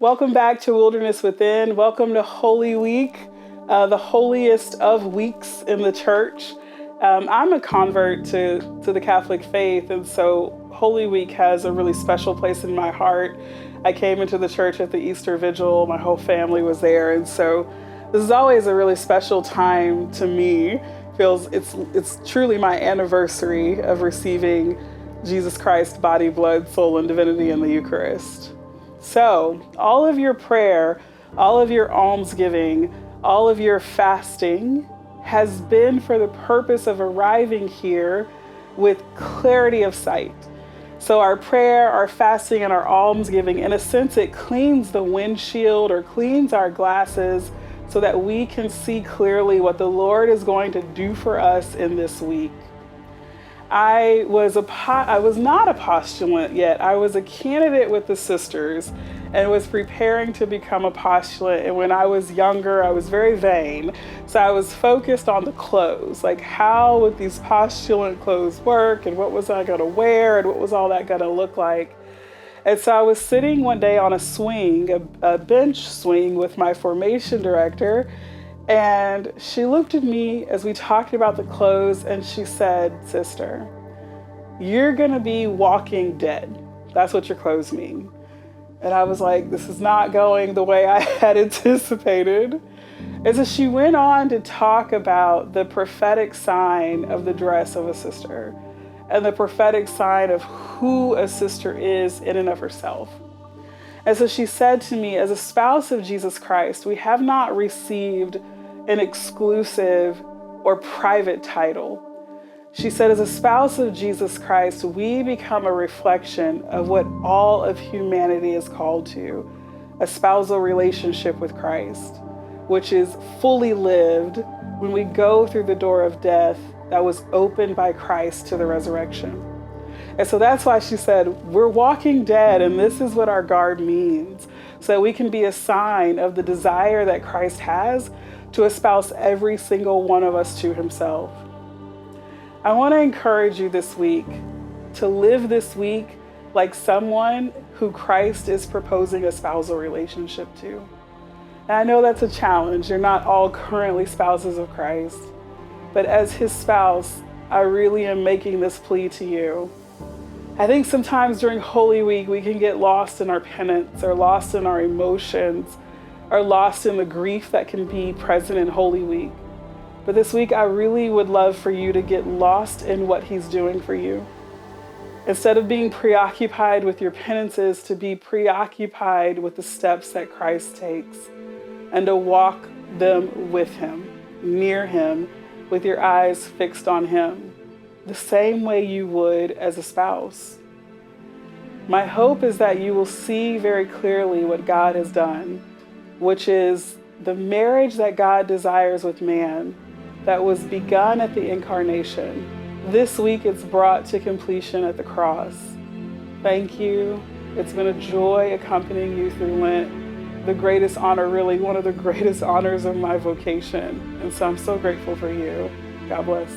Welcome back to Wilderness Within. Welcome to Holy Week, the holiest of weeks in the church. I'm a convert to the Catholic faith, and so Holy Week has a really special place in my heart. I came into the church at the Easter Vigil. My whole family was there, and so this is always a really special time to me. It's truly my anniversary of receiving Jesus Christ, body, blood, soul, and divinity in the Eucharist. So all of your prayer, all of your almsgiving, all of your fasting has been for the purpose of arriving here with clarity of sight. So our prayer, our fasting, and our almsgiving, in a sense, it cleans the windshield or cleans our glasses so that we can see clearly what the Lord is going to do for us in this week. I was not a postulant yet. I was a candidate with the sisters and was preparing to become a postulant. And when I was younger, I was very vain. So I was focused on the clothes, like how would these postulant clothes work and what was I gonna wear and what was all that gonna look like. And so I was sitting one day on a swing, a bench swing with my formation director, and she looked at me as we talked about the clothes and she said, "Sister, you're gonna be walking dead. That's what your clothes mean." And I was like, this is not going the way I had anticipated. And so she went on to talk about the prophetic sign of the dress of a sister and the prophetic sign of who a sister is in and of herself. And so she said to me, as a spouse of Jesus Christ, we have not received an exclusive or private title. She said, as a spouse of Jesus Christ, we become a reflection of what all of humanity is called to, a spousal relationship with Christ, which is fully lived when we go through the door of death that was opened by Christ to the resurrection. And so that's why she said, we're walking dead, and this is what our garb means, so that we can be a sign of the desire that Christ has to espouse every single one of us to himself. I want to encourage you this week to live this week like someone who Christ is proposing a spousal relationship to. And I know that's a challenge. You're not all currently spouses of Christ, but as his spouse, I really am making this plea to you. I think sometimes during Holy Week, we can get lost in our penance or lost in our emotions or lost in the grief that can be present in Holy Week. But this week, I really would love for you to get lost in what he's doing for you. Instead of being preoccupied with your penances, to be preoccupied with the steps that Christ takes and to walk them with him, near him, with your eyes fixed on him, the same way you would as a spouse. My hope is that you will see very clearly what God has done, which is the marriage that God desires with man that was begun at the incarnation. This week it's brought to completion at the cross. Thank you. It's been a joy accompanying you through Lent. The greatest honor, really one of the greatest honors of my vocation. And so I'm so grateful for you. God bless.